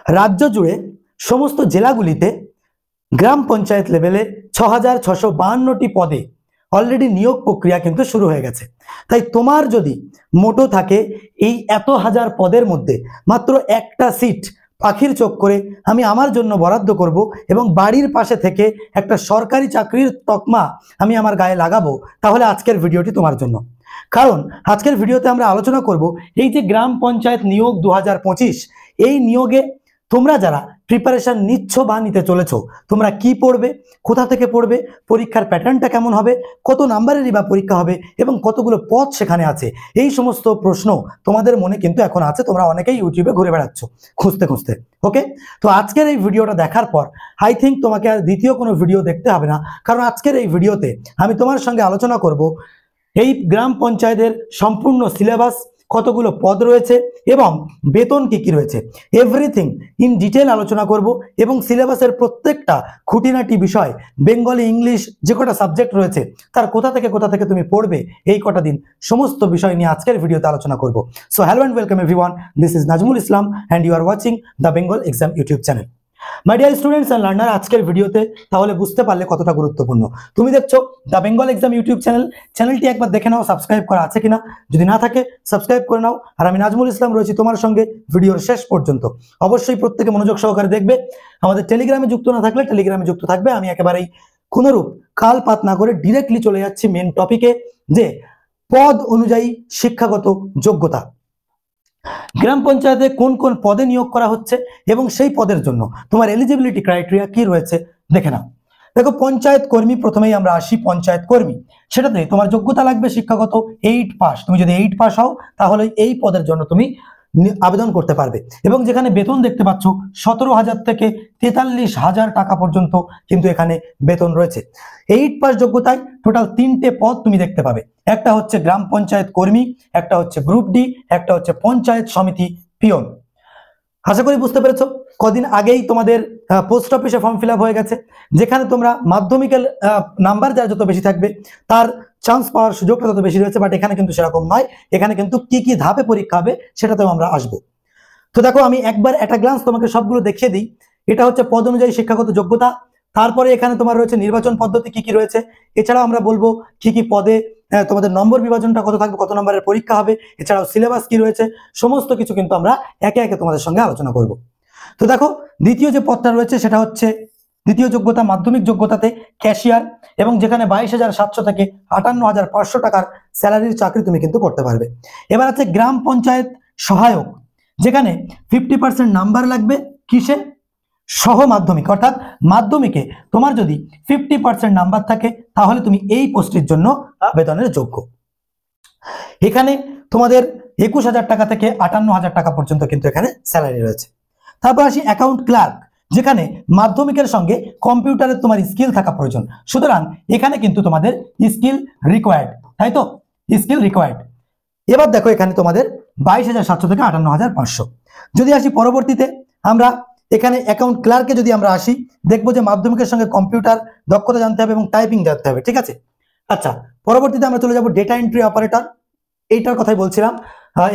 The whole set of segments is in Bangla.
রাজ্য জুড়ে সমস্ত জেলাগুলিতে গ্রাম পঞ্চায়েত লেভেলে ৬,৬৫২টি পদে অলরেডি নিয়োগ প্রক্রিয়া কিন্তু শুরু হয়ে গেছে। তাই তোমার যদি মোটো থাকে এই এত হাজার পদের মধ্যে মাত্র একটা সিট পাখির চোখ করে আমি আমার জন্য বরাদ্দ করব এবং বাড়ির পাশে থেকে একটা সরকারি চাকরির তকমা আমি আমার গায়ে লাগাবো, তাহলে আজকের ভিডিওটি তোমার জন্য। কারণ আজকের ভিডিওতে আমরা আলোচনা করব এই যে গ্রাম পঞ্চায়েত নিয়োগ 2025, এই নিয়োগে তোমরা যারা প্রিপারেশন নিচ্ছ বা নিতে চলেছো, তোমরা কি পড়বে, কোথা থেকে পড়বে, পরীক্ষার প্যাটার্নটা কেমন হবে, কত নাম্বারেরই বা পরীক্ষা হবে এবং কতগুলো পদ সেখানে আছে, এই সমস্ত প্রশ্ন তোমাদের মনে কিন্তু এখন আছে। তোমরা অনেকেই ইউটিউবে ঘুরে বেড়াচ্ছ খুঁজতে খুঁজতে। ওকে, তো আজকের এই ভিডিওটা দেখার পর আই থিঙ্ক তোমাকে আর দ্বিতীয় কোনো ভিডিও দেখতে হবে না, কারণ আজকের এই ভিডিওতে আমি তোমার সঙ্গে আলোচনা করব এই গ্রাম পঞ্চায়েতের সম্পূর্ণ সিলেবাস, কতগুলো পদ রয়েছে এবং বেতন কি রয়েছে, এভরিথিং ইন ডিটেল আলোচনা করব এবং সিলেবাসের প্রত্যেকটা খুঁটিনাটি বিষয়, বেঙ্গলি, ইংলিশ যে কটা সাবজেক্ট রয়েছে তার কোথা থেকে তুমি পড়বে, এই কটা দিন সমস্ত বিষয় নিয়ে আজকের ভিডিওতে আলোচনা করব। So hello and welcome everyone, this is Nazmul Islam and you are watching the Bengal exam YouTube channel. My dear students and learner, আজকের ভিডিওতে তাহলে বুঝতে পারলে কতটা গুরুত্বপূর্ণ। তুমি দেখছো the Bengal exam YouTube channel, চ্যানেলটি একবার দেখে নাও সাবস্ক্রাইব করা আছে কিনা, যদি না থাকে সাবস্ক্রাইব করে নাও। আর আমি নাজমুল ইসলাম রয়েছি তোমার সঙ্গে ভিডিওর শেষ পর্যন্ত। অবশ্যই প্রত্যেকে মনোযোগ সহকারে দেখবে। আমাদের টেলিগ্রামে যুক্ত না থাকলে টেলিগ্রামে যুক্ত থাকবে। আমি একেবারেই কোনোরূপ কালপাত না করে ডিরেক্টলি চলে যাচ্ছি মেন টপিকে, যে পদ অনুযায়ী শিক্ষাগত যোগ্যতা, গ্রাম পঞ্চায়েতে কোন কোন পদে নিয়োগ করা হচ্ছে এবং সেই পদের জন্য তোমার এলিজিবিলিটি ক্রাইটেরিয়া কি রয়েছে দেখে নাও। দেখো, পঞ্চায়েত কর্মী, প্রথমেই আমরা আসি পঞ্চায়েত কর্মী। সেটাতে তোমার যোগ্যতা লাগবে শিক্ষাগত 8 পাস। তুমি যদি 8 পাস হও তাহলে এই পদের জন্য তুমি আবেদন করতে পারবে এবং যেখানে বেতন দেখতে পাচ্ছ 17,000 থেকে 43,000 টাকা পর্যন্ত কিন্তু এখানে বেতন রয়েছে। 8 পাস যোগ্যতায় টোটাল 3টে পদ তুমি দেখতে পাবে। একটা হচ্ছে গ্রাম পঞ্চায়েত কর্মী, একটা হচ্ছে গ্রুপ ডি, একটা হচ্ছে পঞ্চায়েত সমিতি পিয়ন। আশা করি বুঝতে পেরেছো। কদিন আগেই তোমাদের পোস্ট অফিসে ফর্ম ফিল আপ হয়ে গেছে, যেখানে তোমরা মাধ্যমিকের নাম্বার যার যত বেশি থাকবে তার চান্স পাওয়ার সুযোগটা তত বেশি রয়েছে। বাট এখানে কিন্তু সেরকম নয়, এখানে কিন্তু কি ধাপে পরীক্ষা হবে সেটাতেও আমরা আসবো। তো দেখো, আমি একবার একটা গ্লান্স তোমাকে সবগুলো দেখিয়ে দিই। এটা হচ্ছে পদ অনুযায়ী শিক্ষাগত যোগ্যতা। তারপরে এখানে তোমার রয়েছে নির্বাচন পদ্ধতি কি রয়েছে, এছাড়াও আমরা বলবো কি পদে তোমাদের নম্বর বিভাজনটা কত থাকবে, কত নম্বরের পরীক্ষা হবে, এছাড়াও সিলেবাস কি রয়েছে, সমস্ত কিছু কিন্তু আমরা একে একে তোমাদের সঙ্গে আলোচনা করব। তো দেখো, দ্বিতীয় যে পদটা রয়েছে সেটা হচ্ছে দ্বিতীয় যোগ্যতা, মাধ্যমিক যোগ্যতাতে ক্যাশিয়ার, এবং যেখানে 22,700 থেকে 58,500 টাকার স্যালারির চাকরি তুমি কিন্তু করতে পারবে। এবার আছে গ্রাম পঞ্চায়েত সহায়ক, যেখানে 50% নাম্বার লাগবে কিসে, সহ মাধ্যমিক, অর্থাৎ মাধ্যমিকে তোমার যদি 50% নাম্বার থাকে তাহলে তুমি এই পোস্টের জন্য আবেদনের যোগ্য। এখানে তোমাদের 21,000 টাকা থেকে 58,000 টাকা পর্যন্ত কিন্তু এখানে স্যালারি রয়েছে। তারপর আসি অ্যাকাউন্ট ক্লার্ক, যেখানে মাধ্যমিকের সঙ্গে কম্পিউটারের তোমার স্কিল থাকা প্রয়োজন। সুতরাং এখানে কিন্তু তোমাদের স্কিল রিকোয়ার্ড, তাই তো, স্কিল রিকোয়ার্ড। এবার দেখো, এখানে তোমাদের 22,700 থেকে 58,500। যদি আসি পরবর্তীতে, আমরা এখানে অ্যাকাউন্ট ক্লার্কে যদি আমরা আসি, দেখবো যে মাধ্যমিকের সঙ্গে কম্পিউটার দক্ষতা জানতে হবে এবং টাইপিং জানতে হবে, ঠিক আছে। আচ্ছা, পরবর্তীতে আমরা চলে যাব ডেটা এন্ট্রি অপারেটর, এইটার কথাই বলছিলাম।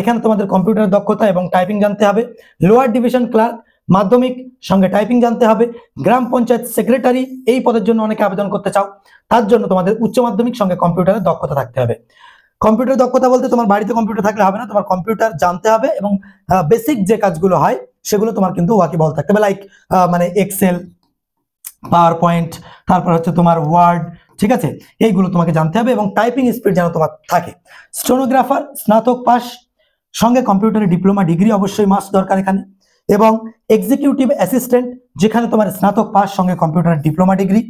এখানে তোমাদের কম্পিউটার দক্ষতা এবং টাইপিং জানতে হবে। লোয়ার ডিভিশন ক্লার্ক, মাধ্যমিক সঙ্গে টাইপিং জানতে হবে। গ্রাম পঞ্চায়েত সেক্রেটারি, এই পদের জন্য অনেকে আবেদন করতে চাও, তার জন্য তোমাদের উচ্চ মাধ্যমিক সঙ্গে কম্পিউটারের দক্ষতা থাকতে হবে। কম্পিউটার দক্ষতা বলতে তোমার বাড়িতে কম্পিউটার থাকলে হবে না, তোমার কম্পিউটার জানতে হবে এবং বেসিক যে কাজগুলো হয় সেগুলো তোমার কিন্তু ওয়াকিবহল থাকতে হবে, লাইক মানে এক্সেল, পাওয়ার পয়েন্ট, তারপর হচ্ছে তোমার ওয়ার্ড, ঠিক আছে, এইগুলো তোমাকে জানতে হবে এবং টাইপিং স্পিড যেন তোমার থাকে। স্টেনোগ্রাফার, স্নাতক পাস সঙ্গে কম্পিউটারে ডিপ্লোমা ডিগ্রি অবশ্যই মাস্ট দরকার এখানে। এবং এক্সিকিউটিভ অ্যাসিস্ট্যান্ট, যেখানে তোমার স্নাতক পাস সঙ্গে কম্পিউটারের ডিপ্লোমা ডিগ্রি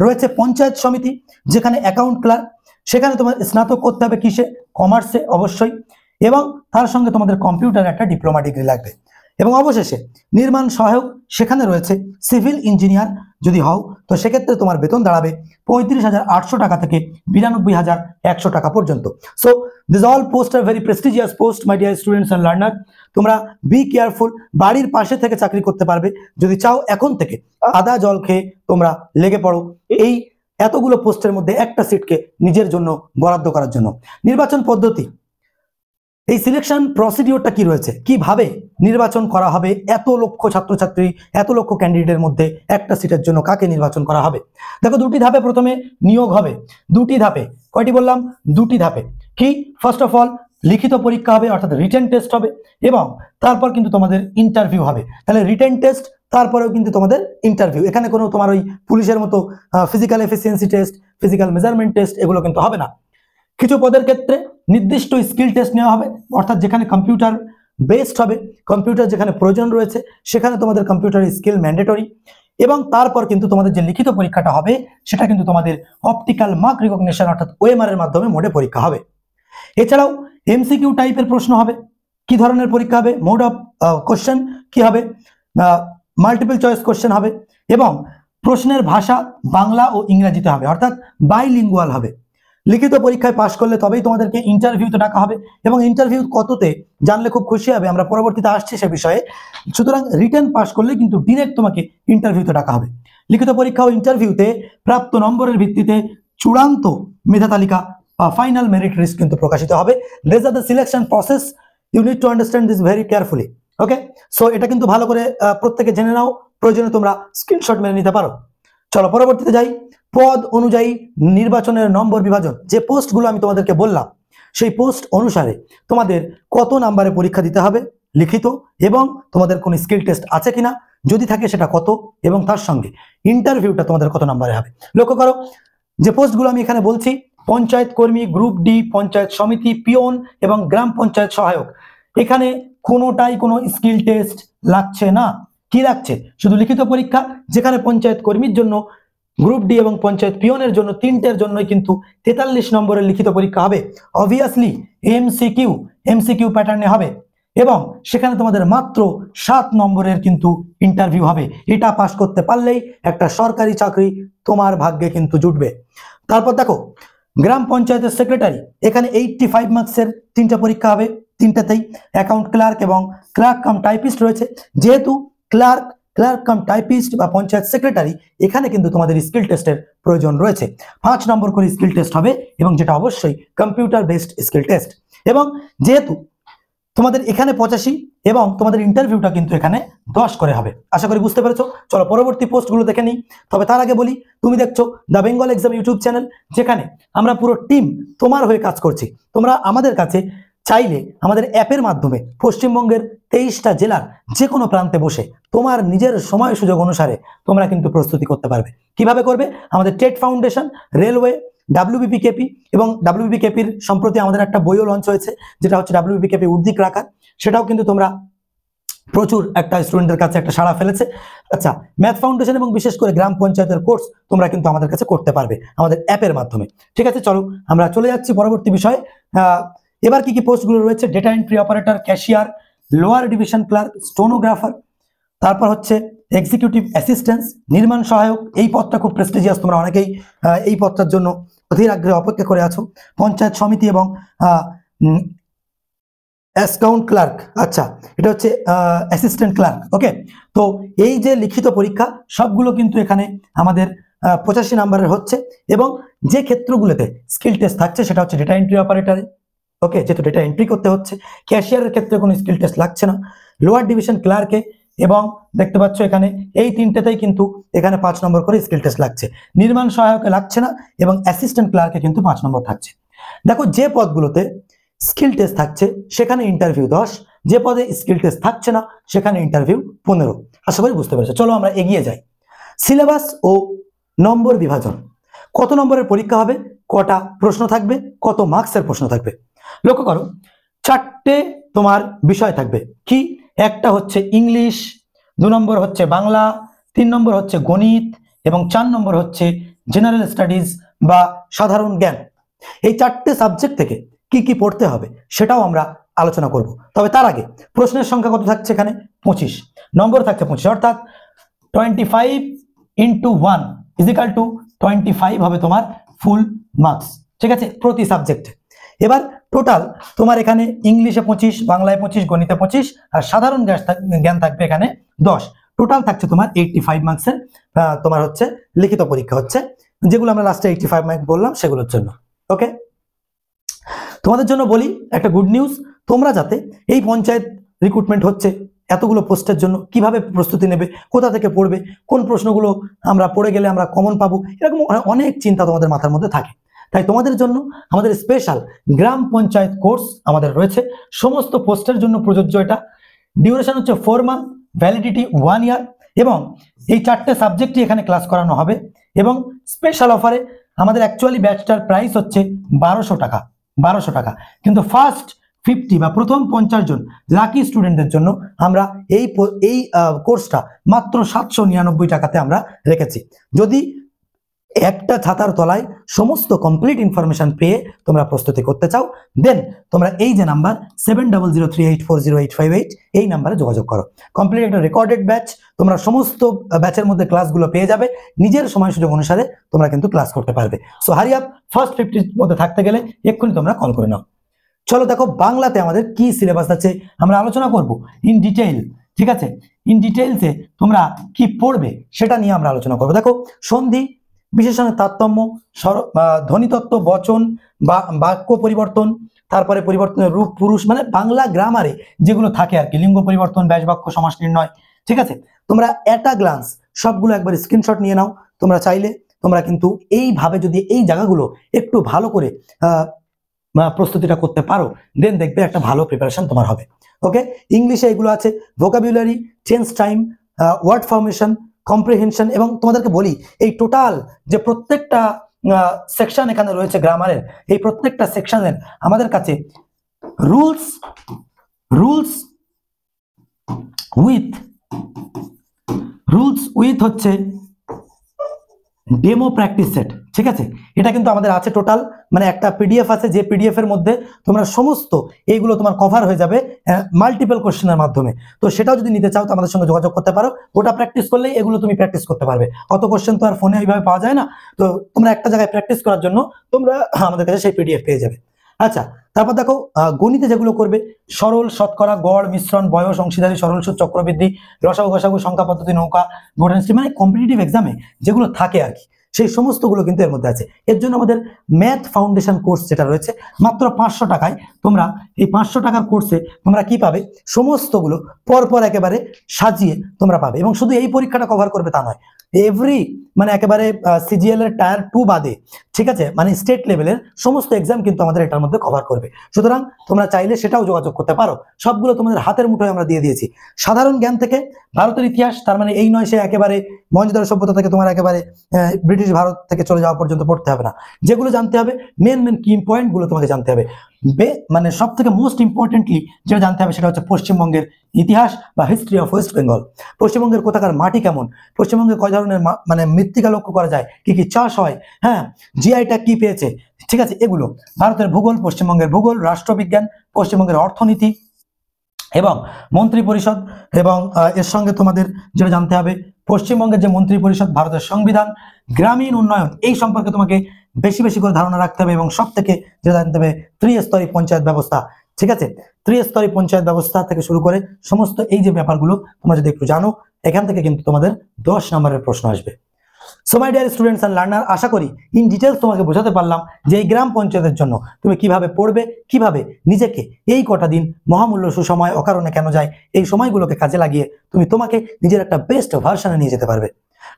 রয়েছে। পঞ্চায়েত সমিতি, যেখানে অ্যাকাউন্ট ক্লার্ক, সেখানে তোমার স্নাতক করতে হবে কিসে, কমার্সে অবশ্যই, এবং তার সঙ্গে তোমাদের কম্পিউটারে একটা ডিপ্লোমা ডিগ্রি লাগবে। এবং অবশেষে নির্মাণ সহায়ক, সেখানে রয়েছে সিভিল ইঞ্জিনিয়ার যদি হও তো সেক্ষেত্রে তোমার বেতন দাঁড়াবে 35,800 টাকা থেকে 92,100 টাকা পর্যন্ত। So this all post are very prestigious post, my dear students and learner. তোমরা বি কেয়ারফুল, বাড়ির পাশে থেকে চাকরি করতে পারবে যদি চাও। এখন থেকে আদা জল খেয়ে তোমরা লেগে পড়ো এই এতগুলো পোস্টের মধ্যে একটা সিটকে নিজের জন্য বরাদ্দ করার জন্য। নির্বাচন পদ্ধতি, এই সিলেকশন প্রসিডিওরটা কি রয়েছে, কিভাবে নির্বাচন করা হবে, এত লক্ষ ছাত্রছাত্রী, এত লক্ষ ক্যান্ডিডেটের মধ্যে একটা সিটের জন্য কাকে নির্বাচন করা হবে। দেখো, দুটি ধাপে প্রথমে নিয়োগ হবে। দুটি ধাপে, কয়টি বললাম? দুটি ধাপে। কি? ফার্স্ট অফ অল লিখিত পরীক্ষা হবে, অর্থাৎ রিটেন টেস্ট হবে, এবং তারপর কিন্তু তোমাদের ইন্টারভিউ হবে। তাহলে রিটেন টেস্ট, তারপরেও কিন্তু তোমাদের ইন্টারভিউ। এখানে কোনো তোমার ওই পুলিশের মতো physical efficiency test, physical measurement test এগুলো কিন্তু হবে না। কিছু পদের ক্ষেত্রে নির্দিষ্ট স্কিল টেস্ট নেওয়া হবে, অর্থাৎ যেখানে কম্পিউটার বেসড হবে, কম্পিউটার যেখানে প্রয়োজন রয়েছে সেখানে তোমাদের কম্পিউটার স্কিল ম্যান্ডেটরি। এবং তারপর কিন্তু তোমাদের যে লিখিত পরীক্ষাটা হবে সেটা কিন্তু তোমাদের অপটিক্যাল মার্ক রিকগনিশন অর্থাৎ ওএমআর এর মাধ্যমে মোডে পরীক্ষা হবে। এছাড়াও এমসিকিউ টাইপের প্রশ্ন হবে। কি ধরনের পরীক্ষা হবে? মোড অফ কোশ্চেন কি হবে? মাল্টিপল চয়েস কোশ্চেন হবে, এবং প্রশ্নের ভাষা বাংলা ও ইংরেজিতে হবে, অর্থাৎ বাইলিঙ্গুয়াল হবে। লিখিত পরীক্ষায় পাশ করলে তবেই তোমাদেরকে ইন্টারভিউতে ডাকা হবে, এবং ইন্টারভিউ কততে জানলে খুব খুশি হবে, আমরা পরবর্তীতে আসছি সে বিষয়ে। সুতরাং রিটেন পাশ করলে কিন্তু ডিরেক্ট তোমাকে ইন্টারভিউতে ডাকা হবে। লিখিত পরীক্ষা ও ইন্টারভিউতে প্রাপ্ত নম্বরের ভিত্তিতে চূড়ান্ত মেধা তালিকা বা ফাইনাল মেরিট লিস্ট কিন্তু প্রকাশিত হবে। This are the selection process, you need to understand this very carefully. Okay, so এটা কিন্তু ভালো করে প্রত্যেকে জেনে নাও, প্রয়োজনে তোমরা স্ক্রিনশট মেরে নিতে পারো। চলো পরবর্তীতে যাই। পদ অনুযায়ী নির্বাচনের নম্বর বিভাজন, যে পোস্টগুলো আমি তোমাদেরকে বললাম সেই পোস্ট অনুসারে তোমাদের কত নাম্বারে পরীক্ষা দিতে হবে লিখিত, এবং তোমাদের কোন স্কিল টেস্ট আছে কিনা, যদি থাকে সেটা কত, এবং তার সঙ্গে ইন্টারভিউটা তোমাদের কত নাম্বারে হবে। লক্ষ্য করো, যে পোস্টগুলো আমি এখানে বলছি, পঞ্চায়েত কর্মী, গ্রুপ ডি, পঞ্চায়েত সমিতি, পিওন এবং গ্রাম পঞ্চায়েত সহায়ক, এখানে কোনোটাই কোনো স্কিল টেস্ট লাগছে না। কি লাগছে? শুধু লিখিত পরীক্ষা, যেখানে পঞ্চায়েত কর্মীর জন্য, গ্রুপ ডি এবং পঞ্চায়েত পিওনের জন্য তিনটের জন্যই কিন্তু 43 নম্বরের লিখিত পরীক্ষা হবে। অবভিয়াসলি এমসিকিউ প্যাটার্নে হবে, এবং সেখানে তোমাদের মাত্র 7 নম্বরের কিন্তু ইন্টারভিউ হবে। এটা পাস করতে পারলেই একটা সরকারি চাকরি তোমার ভাগ্যে কিন্তু জুটবে। তারপর দেখো, গ্রাম পঞ্চায়েতের সেক্রেটারি, এখানে 85 মার্কসের 3টা পরীক্ষা হবে। 3টাতেই অ্যাকাউন্ট ক্লার্ক এবং ক্লার্ক কাম টাইপিস্ট রয়েছে। যেহেতু ক্লার্ক কাম টাইপিস্ট বা পঞ্চায়েত সেক্রেটারি, এখানে কিন্তু তোমাদের স্কিল টেস্টের প্রয়োজন রয়েছে। 5 নম্বর করে স্কিল টেস্ট হবে, এবং যেটা অবশ্যই কম্পিউটার বেসড স্কিল টেস্ট। এবং যেহেতু তোমাদের এখানে 85 এবং তোমাদের ইন্টারভিউটা কিন্তু এখানে 10 করে হবে। আশা করি বুঝতে পেরেছো। চলো পরবর্তী পোস্টগুলো দেখে নিই। তবে তার আগে বলি, তুমি দেখছো the Bengal exam YouTube channel, যেখানে আমরা পুরো টিম তোমার হয়ে কাজ করছি। তোমরা আমাদের কাছে চাইলে আমাদের অ্যাপের মাধ্যমে পশ্চিমবঙ্গের 23টা জেলার যে কোনো প্রান্তে বসে তোমার নিজের সময় সুযোগ অনুসারে তোমরা কিন্তু প্রস্তুতি করতে পারবে। কিভাবে করবে? আমাদের টেট ফাউন্ডেশন, রেলওয়ে, WBPKP এবং WBPKPর সম্প্রতি আমাদের একটা বইও লঞ্চ হয়েছে, যেটা হচ্ছে WBPKP উর্দিক রাখা। সেটাও কিন্তু তোমরা প্রচুর একটা স্টুডেন্টের কাছে একটা সাড়া ফেলেছে। আচ্ছা, ম্যাথ ফাউন্ডেশন এবং বিশেষ করে গ্রাম পঞ্চায়েতের কোর্স তোমরা কিন্তু আমাদের কাছে করতে পারবে আমাদের অ্যাপের মাধ্যমে। ঠিক আছে, চলো আমরা চলে যাচ্ছি পরবর্তী বিষয়ে। এবার কি কি পোস্টগুলো রয়েছে? Data entry operator, cashier, lower division clerk, stenographer, তারপর হচ্ছে এক্সিকিউটিভ অ্যাসিস্ট্যান্স, নির্মাণ সহায়ক। এই পদটা খুব প্রেস্টিজিয়াস, তোমরা অনেকেই এই পদটার জন্য অধীর আগ্রহে অপেক্ষা করে আছো। পঞ্চায়েত সমিতি এবং অ্যাকাউন্ট ক্লার্ক, আচ্ছা এটা হচ্ছে অ্যাসিস্ট্যান্ট ক্লার্ক। ওকে, তো এই যে লিখিত পরীক্ষা সবগুলো কিন্তু এখানে আমাদের 85 নম্বরের হচ্ছে, এবং যে ক্ষেত্রগুলোতে স্কিল টেস্ট থাকছে সেটা হচ্ছে ডেটা এন্ট্রি অপারেটরে। ওকে, যেহেতু ডেটা এন্ট্রি করতে হচ্ছে। ক্যাশিয়ারের ক্ষেত্রে কোনো স্কিল টেস্ট লাগছে না। লোয়ার ডিভিশন ক্লার্কে, এবং দেখতে পাচ্ছ এখানে এই তিনটেতেই কিন্তু এখানে 5 নম্বর করে স্কিল টেস্ট লাগছে। নির্মাণ সহায়কে লাগছে না, এবং অ্যাসিস্ট্যান্ট ক্লার্কে কিন্তু 5 নম্বর থাকছে। দেখো, যে পদগুলোতে স্কিল টেস্ট থাকছে সেখানে ইন্টারভিউ 10, যে পদে স্কিল টেস্ট থাকছে না সেখানে ইন্টারভিউ 15। আশা করি বুঝতে পেরেছো। চলো আমরা এগিয়ে যাই। সিলেবাস ও নম্বর বিভাজন, কত নম্বরের পরীক্ষা হবে, কটা প্রশ্ন থাকবে, কত মার্কসের প্রশ্ন থাকবে। লক্ষ্য করো, 4টে তোমার বিষয় থাকবে। কি? একটা হচ্ছে ইংলিশ, 2 নম্বর হচ্ছে বাংলা, 3 নম্বর হচ্ছে গণিত, এবং 4 নম্বর হচ্ছে জেনারেল স্টাডিজ বা সাধারণ জ্ঞান। এই 4টে সাবজেক্ট থেকে কি কি পড়তে হবে সেটাও আমরা আলোচনা করব। তবে তার আগে প্রশ্নের সংখ্যা কত থাকছে? এখানে 25 নম্বর থাকছে। 25 অর্থাৎ 25 × 1 = 25 হবে তোমার ফুল মার্কস। ঠিক আছে, প্রতি সাবজেক্টে। এবার টোটাল তোমার এখানে ইংলিশে 25, বাংলায় 25, গণিতে 25, আর সাধারণ জ্ঞান থাকবে এখানে 10। টোটাল থাকছে তোমার 85 মার্কসের তোমার হচ্ছে লিখিত পরীক্ষা হচ্ছে, যেগুলো আমরা লাস্টে 85 মার্ক বললাম সেগুলোর জন্য। ওকে, তোমাদের জন্য বলি একটা গুড নিউজ, তোমরা যাতে এই পঞ্চায়েত রিক্রুটমেন্ট হচ্ছে এতগুলো পোস্টের জন্য কিভাবে প্রস্তুতি নেবে, কোথা থেকে পড়বে, কোন প্রশ্নগুলো আমরা পড়ে গেলে আমরা কমন পাবো, এরকম অনেক চিন্তা তোমাদের মাথার মধ্যে থাকে। তাই তোমাদের জন্য আমাদের স্পেশাল গ্রাম পঞ্চায়েত কোর্স আমাদের রয়েছে, সমস্ত পোস্টের জন্য প্রযোজ্য। এটা ডিউরেশন হচ্ছে 4 মান্থ, ভ্যালিডিটি 1 ইয়ার, এবং এই 4টে সাবজেক্টই এখানে ক্লাস করানো হবে। এবং স্পেশাল অফারে আমাদের অ্যাকচুয়ালি ব্যাচটার প্রাইস হচ্ছে 1200 টাকা, কিন্তু ফার্স্ট 50 বা প্রথম 50 জন লাকি স্টুডেন্টদের জন্য আমরা এই কোর্সটা মাত্র 799 টাকাতে আমরা রেখেছি। যদি একটা ছাতার তলায় সমস্ত কমপ্লিট ইনফরমেশন পেয়ে তোমরা প্রস্তুতি করতে চাও, দেন তোমরা এই যে নাম্বার 7003840858 এই নাম্বারে যোগাযোগ করো। কমপ্লিট একটা রেকর্ডেড ব্যাচ, তোমরা সমস্ত ব্যাচের মধ্যে ক্লাসগুলো পেয়ে যাবে, নিজের সময় সুযোগ অনুসারে তোমরা কিন্তু ক্লাস করতে পারবে। সো হারি আপ, ফার্স্ট 50 মধ্যে থাকতে গেলে এক্ষুনি তোমরা কল করে নাও। চলো দেখো বাংলাতে আমাদের কি সিলেবাস আছে আমরা আলোচনা করব ইন ডিটেইল, ঠিক আছে? ইন ডিটেইলসে তোমরা কি পড়বে সেটা নিয়ে আমরা আলোচনা করবো। দেখো সন্ধি, বিশেষণের তারতম্য, ধ্বনিতত্ত্ব, বচন বা বাক্য পরিবর্তন, তারপরে পরিবর্তনের রূপ, পুরুষ, মানে বাংলা গ্রামারে যেগুলো থাকে আর কি, লিঙ্গ পরিবর্তন, ব্যাস বাক্য, সমাস নির্ণয়, ঠিক আছে? তোমরা এট আ গ্লান্স সবগুলো একবার স্ক্রিনশট নিয়ে নাও। তোমরা চাইলে তোমরা কিন্তু এইভাবে যদি এই জায়গাগুলো একটু ভালো করে প্রস্তুতিটা করতে পারো, দেন দেখবে একটা ভালো প্রিপারেশন তোমার হবে। ওকে, ইংলিশে এগুলো আছে vocabulary, tense time, word formation, comprehension, এবং তোমাদেরকে বলি এই টোটাল যে প্রত্যেকটা সেকশন এখানে রয়েছে গ্রামারের, এই প্রত্যেকটা সেকশনের আমাদের কাছে রুলস উইথ হচ্ছে ডেমো প্র্যাকটিস সেট, ঠিক আছে? এটা কিন্তু আমাদের আছে টোটাল, মানে একটা পিডিএফ আছে, যে পিডিএফ এর মধ্যে তোমরা সমস্ত এইগুলো তোমার কভার হয়ে যাবে মাল্টিপল কোশ্চেনের মাধ্যমে। তো সেটাও যদি নিতে চাও তো আমাদের সঙ্গে যোগাযোগ করতে পারো। ওটা প্র্যাকটিস করলেই এগুলো তুমি প্র্যাকটিস করতে পারবে। অত কোশ্চেন তো আর ফোনে ওইভাবে পাওয়া যায় না, তো তোমরা একটা জায়গায় প্র্যাকটিস করার জন্য তোমরা আমাদের কাছে সেই পিডিএফ পেয়ে যাবে। আচ্ছা, তারপর দেখো গণিতে যেগুলো করবে, সরল, শতকরা, গড়, মিশ্রণ, বয়স, অংশীদারি, সরল সুদ, চক্রবৃদ্ধি, রসাগু, গসাগু, সংখ্যা পদ্ধতি, নৌকা, ভোটার, মানে কম্পিটিটিভ এক্সামে যেগুলো থাকে আর কি, সেই সমস্তগুলো কিন্তু এর মধ্যে আছে। এর জন্য আমাদের ম্যাথ ফাউন্ডেশন কোর্স যেটা রয়েছে মাত্র 500 টাকায়, তোমরা এই 500 টাকার কোর্সে তোমরা কি পাবে, সমস্তগুলো পরপর একেবারে সাজিয়ে তোমরা পাবে। এবং শুধু এই পরীক্ষাটা কভার করবে তা নয়, এভরি মানে একেবারে সিজিএল এর টায়ার 2 বাদে, ঠিক আছে, মানে স্টেট লেভেলের সমস্ত এক্সাম কিন্তু আমাদের এটার মধ্যে কভার করবে। সুতরাং তোমরা চাইলে সেটাও যোগাযোগ করতে পারো। সবগুলো তোমাদের হাতের মুঠোয় আমরা দিয়ে দিয়েছি। সাধারণ জ্ঞান থেকে ভারতের ইতিহাস, তার মানে এই নয় সে একেবারে মহেঞ্জোদারো সভ্যতা থেকে তোমার একেবারে ব্রিটিশ ভারত থেকে চলে যাওয়া পর্যন্ত পড়তে হবে না। যেগুলো জানতে হবে মেন কি পয়েন্টগুলো তোমাকে জানতে হবে। মানে সব থেকে মোস্ট ইম্পর্টেন্টলি যেটা জানতে হবে সেটা হচ্ছে পশ্চিমবঙ্গের ইতিহাস বা হিস্ট্রি অফ ওয়েস্ট বেঙ্গল। পশ্চিমবঙ্গের কোথাকার মাটি কেমন, পশ্চিমবঙ্গে কয় ধরনের মানে মৃত্তিকা লক্ষ্য করা যায়, কি কি চাষ হয়, হ্যাঁ, জিআই ট্যাগ কি পেয়েছে, ঠিক আছে, এগুলো। ভারতের ভূগোল, পশ্চিমবঙ্গের ভূগোল, রাষ্ট্রবিজ্ঞান, পশ্চিমবঙ্গের অর্থনীতি এবং মন্ত্রী পরিষদ, এবং এর সঙ্গে তোমাদের যেটা জানতে হবে পশ্চিমবঙ্গের যে মন্ত্রী পরিষদ, ভারতের সংবিধান, গ্রামীণ উন্নয়ন, এই সম্পর্কে তোমাকে বেশি বেশি করে ধারণা রাখতে হবে। এবং সব থেকে যেটা জানতে হবে ত্রিস্তরী পঞ্চায়েত ব্যবস্থা, ঠিক আছে, ত্রিস্তরী পঞ্চায়েত ব্যবস্থা থেকে শুরু করে সমস্ত এই যে ব্যাপারগুলো তোমরা যদি একটু জানো, এখান থেকে কিন্তু তোমাদের 10 নম্বরের প্রশ্ন আসবে। So my dear students and learner, আশা করি ইন ডিটেলস তোমাকে বোঝাতে পারলাম যে এই গ্রাম পঞ্চায়েতের জন্য তুমি কিভাবে পড়বে, কিভাবে নিজেকে এই কটা দিন মহামূল্য সুসময় অকারণে কেন যায় এই সময়গুলোকে কাজে লাগিয়ে তুমি তোমাকে নিজের একটা বেস্ট ভার্সনে নিয়ে যেতে পারবে।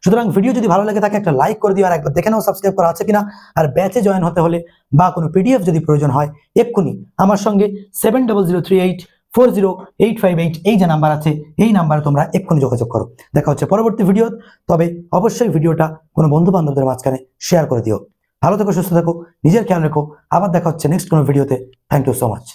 সুতরাং ভিডিও যদি ভালো লাগে থাকে একটা লাইক করে দিও, আর একবার দেখে নাও সাবস্ক্রাইব করা আছে কিনা। আর ব্যাচে জয়েন হতে হলে বা কোনো পিডিএফ যদি প্রয়োজন হয় এক্ষুনি আমার সঙ্গে 7003840858 এই যে নাম্বার আছে এই নাম্বারে তোমরা এক্ষুনি যোগাযোগ করো। দেখা হচ্ছে পরবর্তী ভিডিও, তবে অবশ্যই ভিডিওটা কোনো বন্ধু বান্ধবদের মাঝখানে শেয়ার করে দিও। ভালো থেকো, সুস্থ থেকো, নিজের খেয়াল রেখো। আবার দেখা হচ্ছে নেক্সট কোনো ভিডিওতে। Thank you so much.